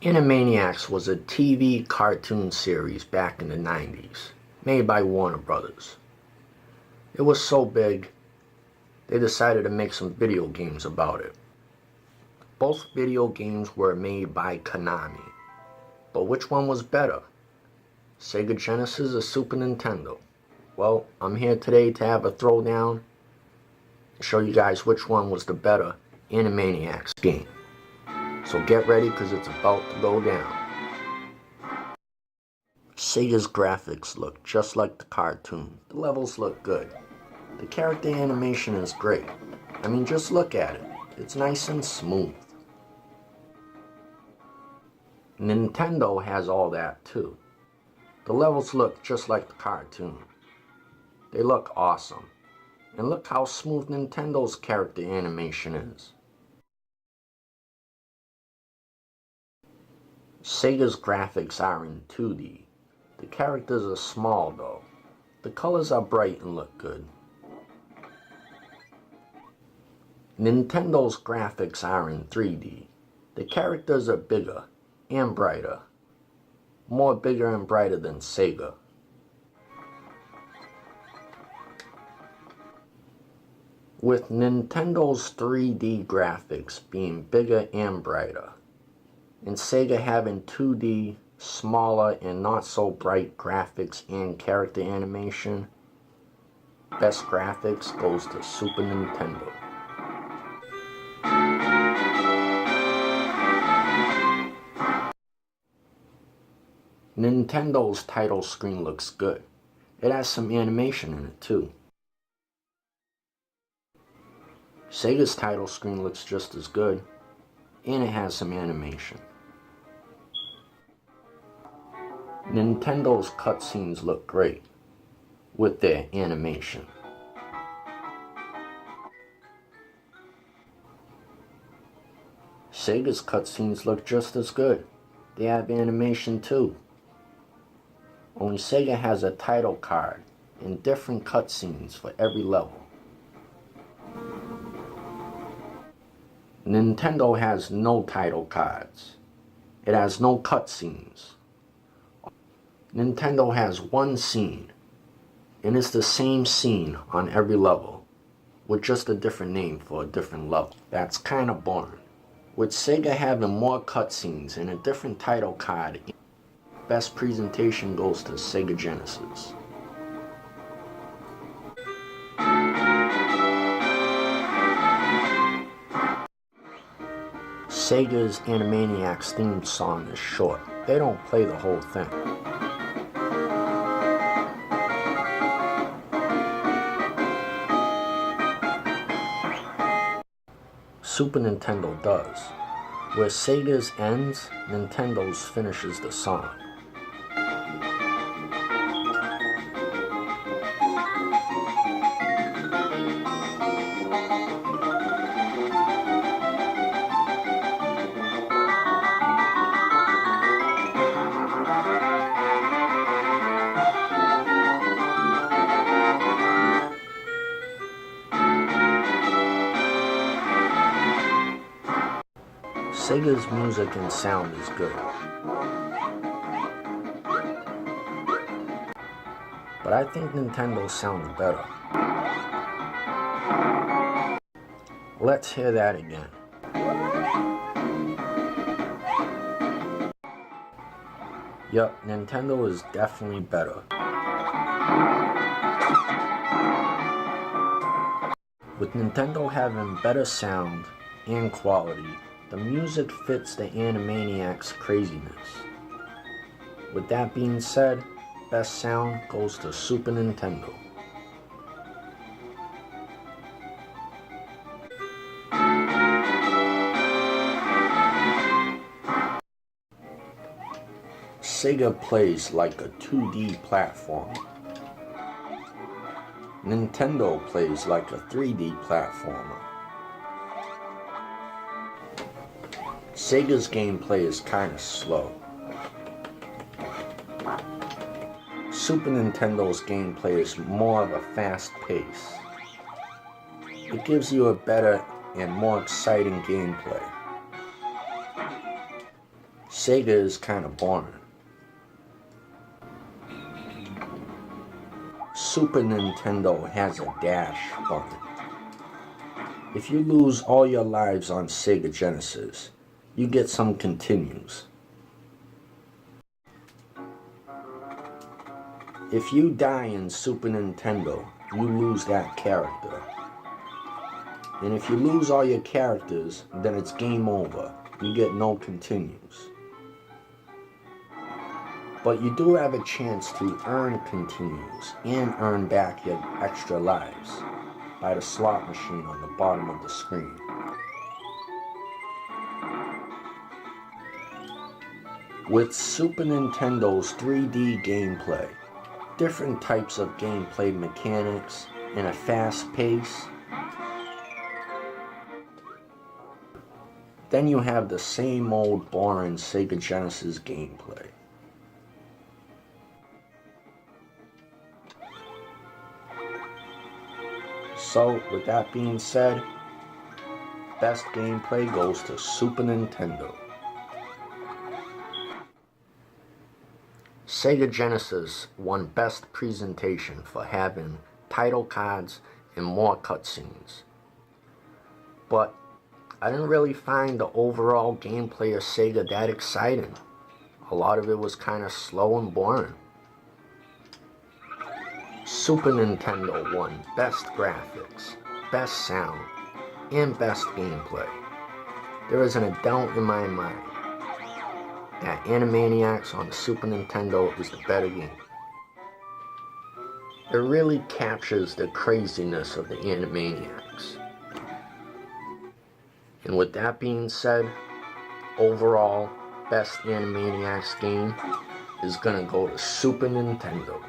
Animaniacs was a TV cartoon series back in the 90s, made by Warner Brothers. It was so big, they decided to make some video games about it. Both video games were made by Konami, but which one was better? Sega Genesis or Super Nintendo? Well, I'm here today to have a throwdown and show you guys which one was the better Animaniacs game. So get ready because it's about to go down. Sega's graphics look just like the cartoon. The levels look good. The character animation is great. I mean, just look at it. It's nice and smooth. Nintendo has all that too. The levels look just like the cartoon. They look awesome. And look how smooth Nintendo's character animation is. Sega's graphics are in 2D. The characters are small though. The colors are bright and look good. Nintendo's graphics are in 3D. The characters are bigger and brighter. More bigger and brighter than Sega. With Nintendo's 3D graphics being bigger and brighter, and Sega having 2D, smaller and not so bright graphics and character animation, best graphics goes to Super Nintendo. Nintendo's title screen looks good. It has some animation in it too. Sega's title screen looks just as good, and it has some animation. Nintendo's cutscenes look great with their animation. Sega's cutscenes look just as good. They have animation too. Only Sega has a title card and different cutscenes for every level. Nintendo has no title cards. It has no cutscenes. Nintendo has one scene, and it's the same scene on every level, with just a different name for a different level. That's kinda boring. With Sega having more cutscenes and a different title card, best presentation goes to Sega Genesis. Sega's Animaniacs theme song is short. They don't play the whole thing. Super Nintendo does. Where Sega's ends, Nintendo's finishes the song. Sega's music and sound is good, but I think Nintendo sounds better. Let's hear that again. Yup, Nintendo is definitely better. With Nintendo having better sound and quality, the music fits the Animaniacs' craziness. With that being said, best sound goes to Super Nintendo. Sega plays like a 2D platform. Nintendo plays like a 3D platformer. Sega's gameplay is kinda slow. Super Nintendo's gameplay is more of a fast pace. It gives you a better and more exciting gameplay. Sega is kind of boring. Super Nintendo has a dash button. If you lose all your lives on Sega Genesis, you get some continues. If you die in Super Nintendo, you lose that character. And if you lose all your characters, then it's game over. You get no continues. But you do have a chance to earn continues and earn back your extra lives by the slot machine on the bottom of the screen. With Super Nintendo's 3D gameplay, different types of gameplay mechanics, and a fast pace, then you have the same old boring Sega Genesis gameplay. So, with that being said, best gameplay goes to Super Nintendo. Sega Genesis won Best Presentation for having title cards and more cutscenes. But I didn't really find the overall gameplay of Sega that exciting. A lot of it was kind of slow and boring. Super Nintendo won Best Graphics, Best Sound, and Best Gameplay. There isn't a doubt in my mind that Animaniacs on the Super Nintendo is the better game. It really captures the craziness of the Animaniacs. And with that being said, overall, best Animaniacs game is gonna go to Super Nintendo.